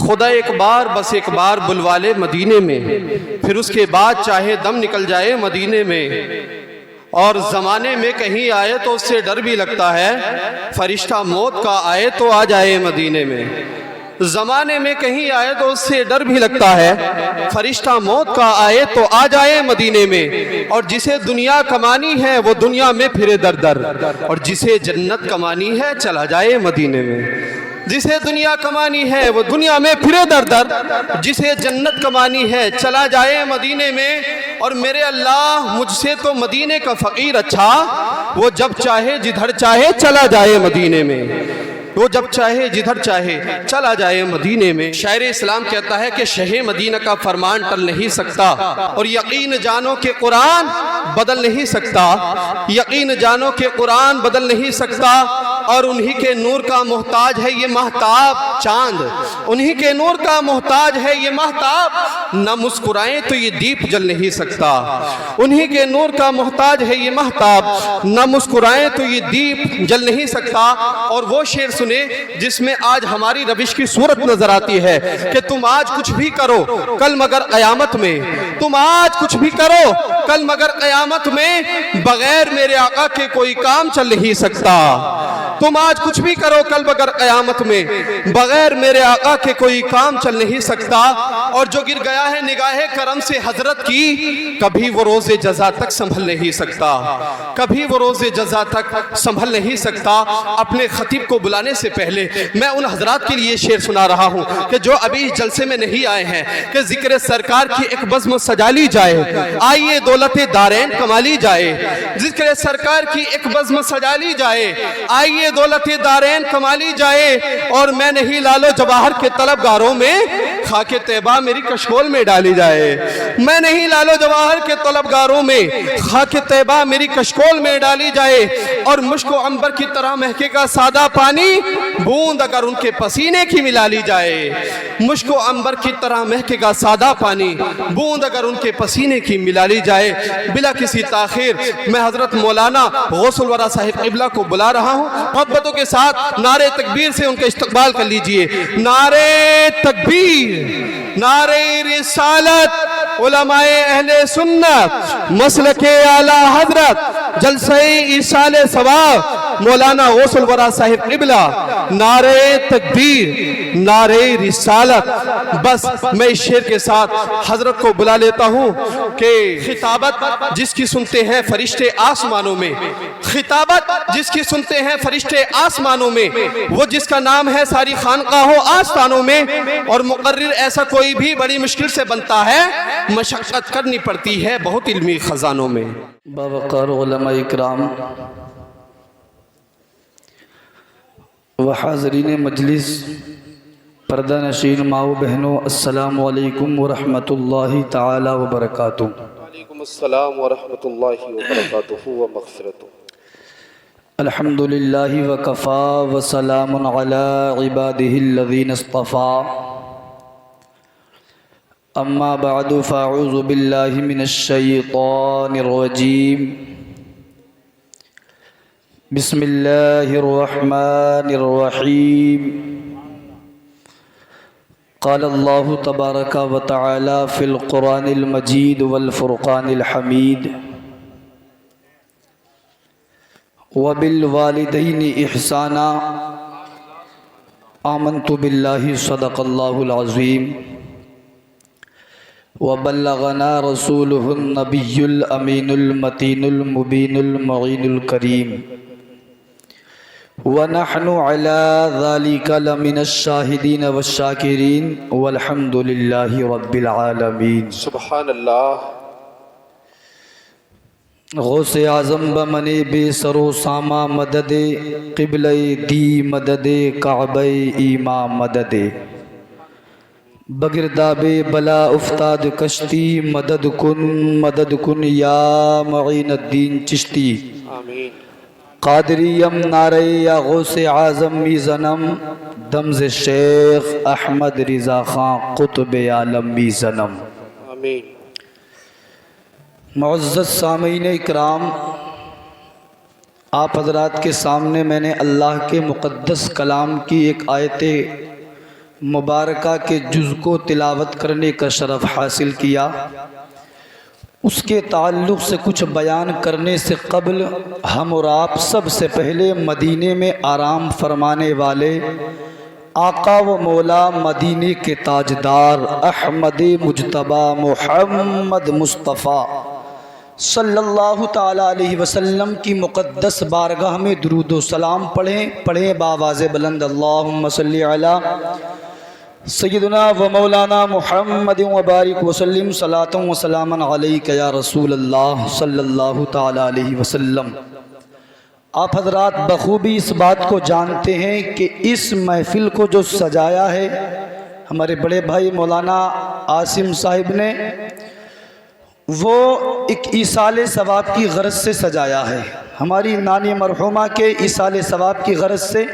خدا ایک بار بس ایک بار بلوا لے مدینے میں، پھر اس کے بعد چاہے دم نکل جائے مدینے میں۔ اور زمانے میں کہیں آئے تو اس سے ڈر بھی لگتا ہے، فرشتہ موت کا آئے تو آ جائے مدینے میں۔ زمانے میں کہیں آئے تو اس سے ڈر بھی لگتا ہے، فرشتہ موت کا آئے تو آ جائے مدینے میں۔ اور جسے دنیا کمانی ہے وہ دنیا میں پھرے در در، اور جسے جنت کمانی ہے چلا جائے مدینے میں۔ جسے دنیا کمانی ہے وہ دنیا میں پھرے در در، جسے جنت کمانی ہے چلا جائے مدینے میں۔ اور میرے اللہ مجھ سے تو مدینے کا فقیر اچھا، وہ جب چاہے جدھر چاہے چلا جائے مدینے میں، وہ جب چاہے جدھر چاہے چلا جائے مدینے میں۔ شاعر اسلام کہتا ہے کہ شہ مدینہ کا فرمان ٹل نہیں سکتا، اور یقین جانو کہ قرآن بدل نہیں سکتا، یقین جانو کہ قرآن بدل نہیں سکتا۔ اور انہی کے نور کا محتاج ہے یہ مہتاب چاند، انہی کے نور کا محتاج ہے یہ مہتاب، نہ مسکرائیں تو یہ دیپ جل نہیں سکتا۔ انہی کے نور کا محتاج ہے یہ مہتاب، نہ مسکرائیں تو یہ دیپ جل نہیں سکتا۔ اور وہ شعر سنے جس میں آج ہماری روش کی صورت نظر آتی ہے کہ تم آج کچھ بھی کرو کل مگر قیامت میں، تم آج کچھ بھی کرو کل مگر قیامت میں، بغیر میرے آقا کے کوئی کام چل نہیں سکتا۔ تم آج کچھ بھی کرو کل مگر قیامت میں، بغیر میرے آقا کے کوئی کام چل نہیں سکتا۔ اور جو گر گیا ہے نگاہ کرم سے حضرت کی، کبھی وہ روز جزا تک سنبھل نہیں سکتا، کبھی وہ روز جزا تک سنبھل نہیں سکتا۔ اپنے خطیب کو بلانے سے پہلے میں ان حضرات کے لیے شعر سنا رہا ہوں کہ جو ابھی اس جلسے میں نہیں آئے ہیں، کہ ذکر سرکار کی ایک بزم سجا لی جائے، آئیے دولت دارین کما لی جائے۔ ذکر سرکار کی ایک بزم سجا لی جائے، آئیے دولت دارین کما لی جائے۔ اور میں نہیں لالو جواہر کے طلبگاروں میں، خاک طیبہ میری کشکول میں ڈالی جائے۔ میں نہیں لالو جواہر کے طلبگاروں میں، خاک طیبہ میری کشکول میں ڈالی جائے۔ اور مشک و عنبر کی طرح مہکے گا سادہ پانی، بوند اگر ان کے پسینے کی ملا لی جائے۔ مشک و عنبر کی طرح مہکے گا سادہ پانی، بوند اگر ان کے پسینے کی ملا لی جائے۔ بلا کسی تاخیر میں حضرت مولانا غوث الورا صاحب قبلہ کو بلا رہا ہوں، محبتوں کے ساتھ نعرہ تکبیر سے ان کا استقبال کر لیجئے۔ نعرہ تکبیر، نعرہ رسالت، علماء اہل سنت، مسلک اعلی حضرت، جلسہ ایصال ثواب مولانا غوث الورا صاحب قبلہ، نعرہ تکبیر، نعرہ رسالت۔ بس میں اس شعر کے ساتھ حضرت کو بلا لیتا ہوں کہ خطابت جس کی سنتے ہیں فرشتے آسمانوں میں، خطابت جس کی سنتے ہیں فرشتے آسمانوں میں، وہ جس کا نام ہے ساری خانقاہوں آستانوں میں۔ اور مقرر ایسا کوئی بھی بڑی مشکل سے بنتا ہے، مشقت کرنی پڑتی ہے بہت علمی خزانوں میں۔ باوقار علماء اکرام و حاضرین مجلس، پردہ نشین ماں و بہنوں، السلام علیکم ورحمۃ اللہ تعالی وبرکاتہ۔ وعلیکم السلام ورحمۃ اللہ وبرکاتہ ومغفرتہ۔ الحمدللہ وکفا وسلام علی عبادہ الذین اصطفیٰ، اما بعد فاعوذ باللہ من الشیطان الرجیم، بسم اللہ الرحمن الرحیم۔ قال اللہ تبارک و تعالی فی القرآن المجید والفرقان الحمید، وبالوالدین احسانا، آمنت باللہ صدق اللہ العظیم، وبلغنا رسولہ النبی الامین المتین المبین المعین الکریم، ونحن على ذلك لمن الشاہدین والشاکرین، والحمد للہ رب العالمین۔ سبحان اللہ۔ غوث اعظم بمن بے سر و سامہ مدد، قبلہ دی مدد، کعبہ ایما مدد، بگرداب بلا افتاد کشتی، مدد کن یا معین الدین چشتی۔ آمین۔ قادریم نعرہ یا غوث اعظم می زنم، دمز شیخ احمد رضا خان قطب عالم می زنم۔ آمین۔ معزز سامعین اکرام، آپ حضرات کے سامنے میں نے اللہ کے مقدس کلام کی ایک آیت مبارکہ کے جز کو تلاوت کرنے کا شرف حاصل کیا، اس کے تعلق سے کچھ بیان کرنے سے قبل ہم اور آپ سب سے پہلے مدینے میں آرام فرمانے والے آقا و مولا مدینے کے تاجدار احمد مجتبی محمد مصطفیٰ صلی اللہ تعالیٰ علیہ وسلم کی مقدس بارگاہ میں درود و سلام پڑھیں بآواز بلند اللہم صلی علی سیدنا و مولانا محمد وبارک وسلم صلاۃ و سلاما علیک یا رسول اللہ صلی اللہ تعالیٰ علیہ وسلم۔ آپ حضرات بخوبی اس بات کو جانتے ہیں کہ اس محفل کو جو سجایا ہے ہمارے بڑے بھائی مولانا عاصم صاحب نے، وہ ایک ایصال ثواب کی غرض سے سجایا ہے۔ ہماری نانی مرحومہ کے ایصال ثواب کی غرض سے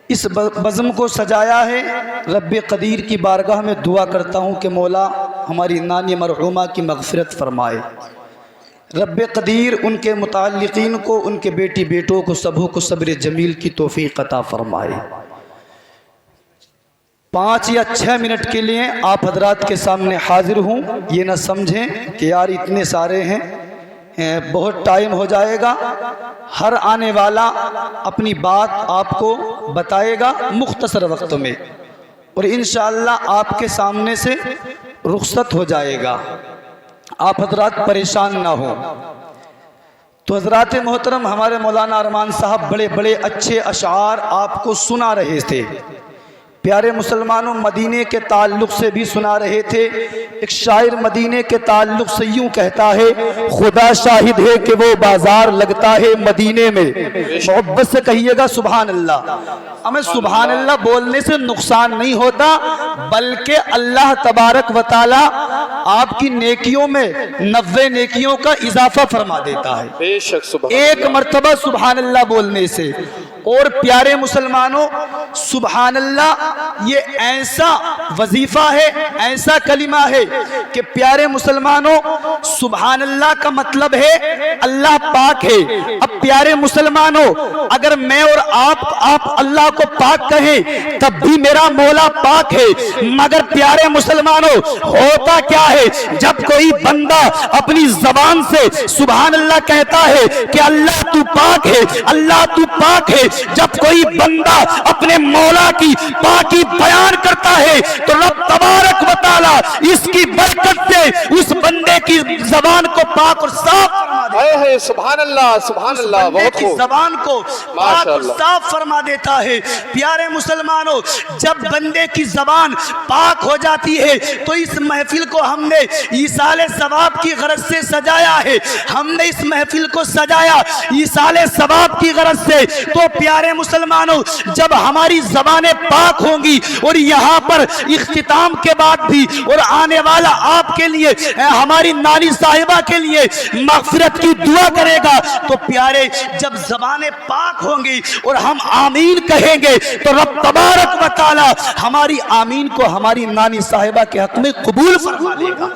اس بزم کو سجایا ہے۔ رب قدیر کی بارگاہ میں دعا کرتا ہوں کہ مولا ہماری نانی مرحومہ کی مغفرت فرمائے، رب قدیر ان کے متعلقین کو، ان کے بیٹی بیٹوں کو سبوں کو صبر جمیل کی توفیق عطا فرمائے۔ 5 یا 6 منٹ کے لیے آپ حضرات کے سامنے حاضر ہوں، یہ نہ سمجھیں کہ یار اتنے سارے ہیں بہت ٹائم ہو جائے گا۔ ہر آنے والا اپنی بات آپ کو بتائے گا مختصر وقت میں، اور انشاءاللہ آپ کے سامنے سے رخصت ہو جائے گا، آپ حضرات پریشان نہ ہوں۔ تو حضرات محترم، ہمارے مولانا ارمان صاحب بڑے بڑے اچھے اشعار آپ کو سنا رہے تھے، پیارے مسلمانوں مدینے کے تعلق سے بھی سنا رہے تھے۔ ایک شاعر مدینے کے تعلق سے یوں کہتا ہے، خدا شاہد ہے کہ وہ بازار لگتا ہے مدینے میں۔ محبت سے کہیے گا سبحان اللہ۔ ہمیں سبحان اللہ بولنے سے نقصان نہیں ہوتا، بلکہ اللہ تبارک و تعالی آپ کی نیکیوں میں 90 نیکیوں کا اضافہ فرما دیتا ہے بے شک سبحان ایک مرتبہ سبحان اللہ بولنے سے۔ اور پیارے مسلمانوں، سبحان اللہ یہ ایسا وظیفہ ہے، ایسا کلمہ ہے کہ پیارے مسلمانوں سبحان اللہ کا مطلب ہے اللہ پاک ہے۔ اب پیارے مسلمانوں، اگر میں اور آپ اللہ کو پاک کہیں تب بھی میرا مولا پاک ہے، مگر پیارے مسلمانوں ہوتا کیا ہے جب کوئی بندہ اپنی زبان سے سبحان اللہ کہتا ہے کہ اللہ تو پاک ہے، اللہ تو پاک ہے، جب کوئی بندہ اپنے مولا کی پاکی بیان کرتا ہے تو رب تبارک و تعالی اس کی برکت سے اس بندے کی زبان کو پاک اور صاف فرما دیتا ہے۔ سبحان اللہ سبحان اللہ، بہت خوب، زبان کو پاک اور صاف فرما دیتا ہے۔ پیارے مسلمانوں، جب بندے کی زبان پاک ہو جاتی ہے تو اس محفل کو ہم نے ایصال ثواب کی غرض سے سجایا ہے۔ ہم نے اس محفل کو سجایا ایصال ثواب کی غرض سے۔ تو پیارے مسلمانوں، جب ہماری زبانیں پاک ہوں گی اور یہاں پر اختتام کے بعد بھی اور آنے والا آپ کے لیے، ہماری نانی صاحبہ کے لیے مغفرت کی دعا کرے گا، تو پیارے جب زبانیں پاک ہوں گی اور ہم آمین کہیں گے تو رب تبارک و تعالی ہماری آمین کو ہماری نانی صاحبہ کے حق میں قبول فرما لے گا،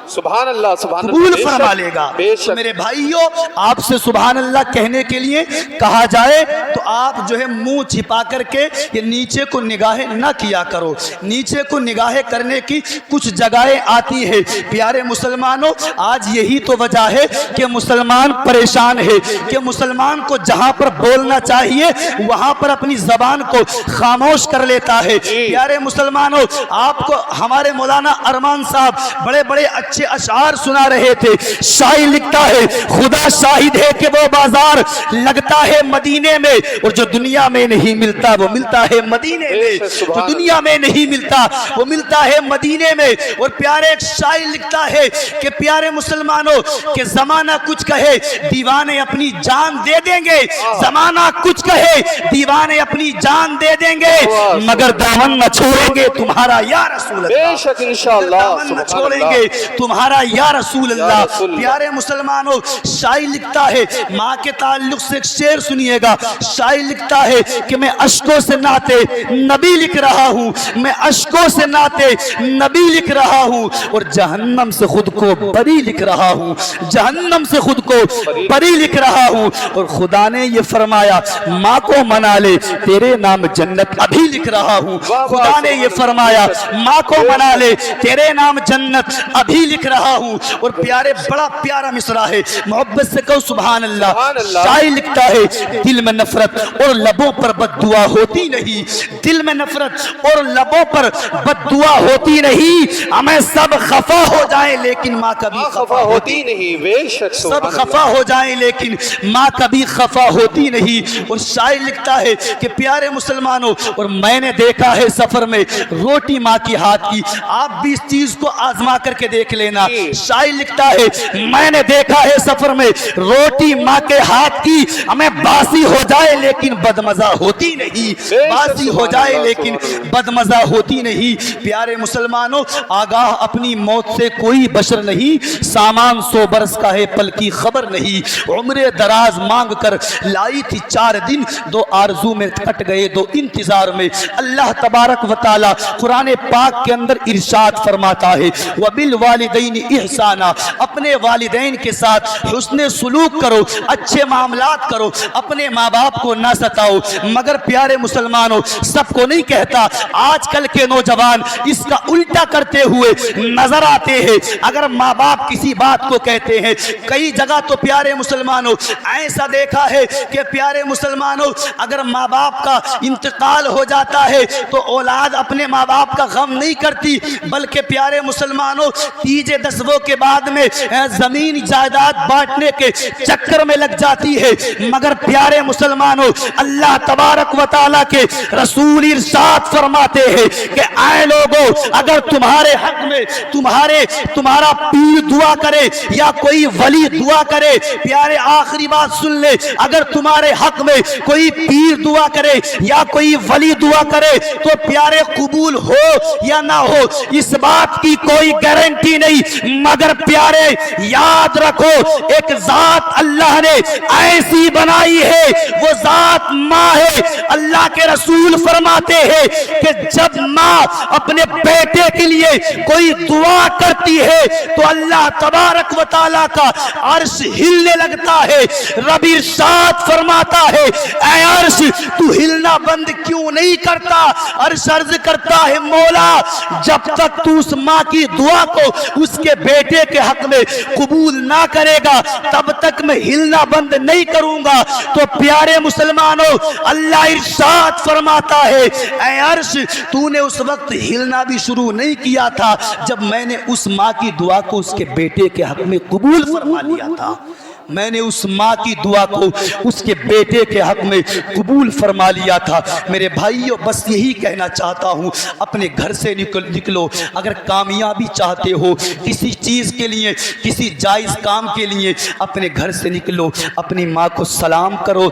سبحان اللہ سبحان اللہ، قبول فرما لے گا۔ تو میرے بھائیوں، آپ سے سبحان اللہ کہنے کے لیے کہا جائے تو آپ جو ہے منہ چھپا کر کے یہ نیچے کو نگاہیں نہ کیا کرو۔ نیچے کو نگاہیں کرنے کی کچھ جگہیں آتی ہے۔ پیارے مسلمانوں، آج یہی تو وجہ ہے کہ مسلمان پریشان ہے کہ مسلمان کو جہاں پر بولنا چاہیے وہاں پر اپنی زبان کو خاموش کر لیتا ہے۔ پیارے مسلمانوں، آپ کو ہمارے مولانا ارمان صاحب بڑے بڑے اچھے اشعار سنا رہے تھے۔ شاعر لکھتا ہے، خدا شاہد ہے کہ وہ بازار لگتا ہے مدینے میں، اور جو دنیا میں نہیں ملتا وہ ملتا ہے مدینے میں، جو دنیا میں نہیں ملتا وہ ملتا ہے مدینے میں۔ اور پیارے ایک شاعر لکھتا ہے کہ پیارے مسلمانوں کہ زمانہ کچھ کہے دیوانے اپنی جان دے دیں گے، زمانہ کچھ کہے دیوانے اپنی جان دے دیں گے، مگر دامن نہ چھوڑیں گے تمہارا یا رسول اللہ، بے شک انشاءاللہ، دامن نہ چھوڑیں گے تمہارا یا رسول یا اللہ۔ رسول اللہ۔ پیارے مسلمانوں، شاعر لکھتا ہے، ماں کے تعلق سے ایک شعر سنیے گا، شاعر لکھتا ہے کہ میں اشکوں سے نعت نبی لکھ رہا ہوں، میں اشکوں سے نعت نبی لکھ رہا ہوں، اور جہنم سے خود کو بری لکھ رہا ہوں، جہنم سے خود کو بری لکھ رہا ہوں۔ اور خدا نے یہ فرمایا ماں کو منا لے، تیرے نام جنت ابھی لکھ رہا ہوں۔ خدا نے یہ فرمایا ماں کو منا لے، تیرے نام جنت ابھی لکھ رہا ہوں۔ اور پیارے بڑا پیارا مصرع ہے، محبت سے کہو سبحان اللہ۔ سبحان اللہ۔ شاعر لکھتا ہے دل میں نفرت اور لبوں پر بد دعا ہوتی نہیں، دل میں نفرت اور لبوں پر بد دعا ہوتی نہیں، ہمیں سب خفا ہو جائیں لیکن ماں کبھی خفا ہوتی نہیں، بے شک سب سبحان خفا ہو جائیں لیکن ماں کبھی خفا ہوتی نہیں۔ اور شاعر لکھتا ہے کہ پیارے مسلمانوں، اور میں نے دیکھا ہے سفر میں روٹی ماں کی ہاتھ کی، آپ بھی اس چیز کو آزما کر کے دیکھ لینا۔ شاعر لکھتا ہے میں نے دیکھا ہے سفر میں روٹی ماں کے ہاتھ کی، ہمیں باسی ہو جائے لیکن بدمزہ ہوتی نہیں، باسی ہو جائے لیکن بدمزہ ہوتی نہیں۔ پیارے مسلمانوں، آگاہ اپنی موت سے کوئی بشر نہیں، سامان 100 برس کا ہے پل کی خبر نہیں، عمر دراز مانگ کر لائی تھی 4 دن، 2 آرزو میں کٹ گئے 2 انتظار میں۔ اللہ تبارک و تعالی قرآن پاک کے اندر ارشاد فرماتا ہے وَبِالْوَالِدَيْنِ اِحْسَانًا، اپنے والدین کے ساتھ حسن سلوک کرو، اچھے معاملات کرو، اپنے ماں باپ کو نہ ستاؤ۔ مگر پیارے مسلمانوں، سب کو نہیں کہتا، آج کل کے نوجوان اس کا الٹا کرتے ہوئے نظر آتے ہیں۔ اگر ماں باپ کسی بات کو کہتے ہیں، کئی جگہ تو پیارے مسلمانوں ایسا دیکھا ہے کہ پیارے مسلمانوں اگر ماں باپ کا انتقال ہو جاتا ہے تو اولاد اپنے ماں باپ کا غم نہیں کرتی، بلکہ پیارے مسلمانوں تیجے دسووں کے بعد میں زمین جائیداد بانٹنے کے چکر میں لگ جاتی ہے۔ مگر پیارے مسلمانوں، اللہ تبارک و تعالیٰ کے رسول ارشاد فرماتے ہیں کہ اے لوگوں، اگر تمہارے حق میں تمہارا پیر دعا کرے یا کوئی ولی دعا کرے، پیارے آخری بات سن لے، اگر تمہارے حق میں کوئی پیر دعا کرے یا کوئی ولی دعا کرے تو پیارے قبول ہو یا نہ ہو اس بات کی کوئی گارنٹی نہیں، مگر پیارے یاد رکھو ایک ذات اللہ نے ایسی بنائی ہے، وہ ذات ماں ہے۔ اللہ کے رسول فرماتے ہیں کہ جب ماں اپنے بیٹے کے لیے کوئی دعا کرتی ہے تو اللہ تبارک و تعالیٰ کا عرش ہلنے لگتا ہے۔ رب ارشاد فرماتا ہے اے عرش تو ہلنا بند کیوں نہیں کرتا؟ عرش عرض کرتا ہے مولا جب تک تو اس ماں کی دعا کو اس کے بیٹے کے حق میں قبول نہ کرے گا تب تک میں ہلنا بند نہیں کروں گا۔ تو پیارے مسلمانوں، اللہ ارشاد فرماتا ہے اے عرش تو نے اس وقت ہلنا بھی شروع نہیں کیا تھا جب میں نے اس ماں کی دعا کو اس کے بیٹے کے حق میں قبول فرما لیا تھا، میں نے اس ماں کی دعا کو اس کے بیٹے کے حق میں قبول فرما لیا تھا۔ میرے بھائیوں، بس یہی کہنا چاہتا ہوں، اپنے گھر سے نکلو، اگر کامیابی چاہتے ہو کسی چیز کے لیے، کسی جائز کام کے لیے، اپنے گھر سے نکلو، اپنی ماں کو سلام کرو،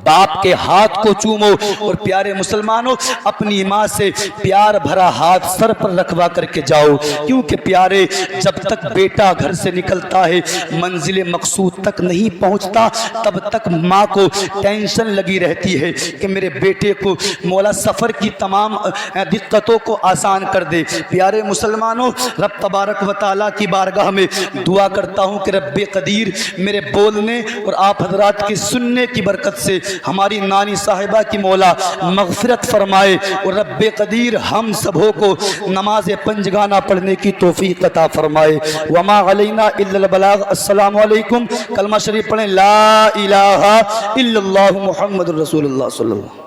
باپ کے ہاتھ کو چومو، اور پیارے مسلمانوں اپنی ماں سے پیار بھرا ہاتھ سر پر رکھوا کر کے جاؤ، کیونکہ پیارے جب تک بیٹا گھر سے نکلتا ہے منزل مقصود تک نہیں پہنچتا تب تک ماں کو ٹینشن لگی رہتی ہے کہ میرے بیٹے کو مولا سفر کی تمام دقتوں کو آسان کر دے۔ پیارے مسلمانوں، رب تبارک و تعالیٰ کی بارگاہ میں دعا کرتا ہوں کہ رب قدیر میرے بولنے اور آپ حضرات کے سننے کی برکت سے ہماری نانی صاحبہ کی مولا مغفرت فرمائے، اور رب قدیر ہم سبوں کو نماز پنجگانہ پڑھنے کی توفیق عطا فرمائے۔ وما علینا الا البلاغ۔ السلام علیکم۔ کلمہ شریف پڑھیں، لا الہ الا اللہ محمد رسول اللہ صلی اللہ علیہ وسلم۔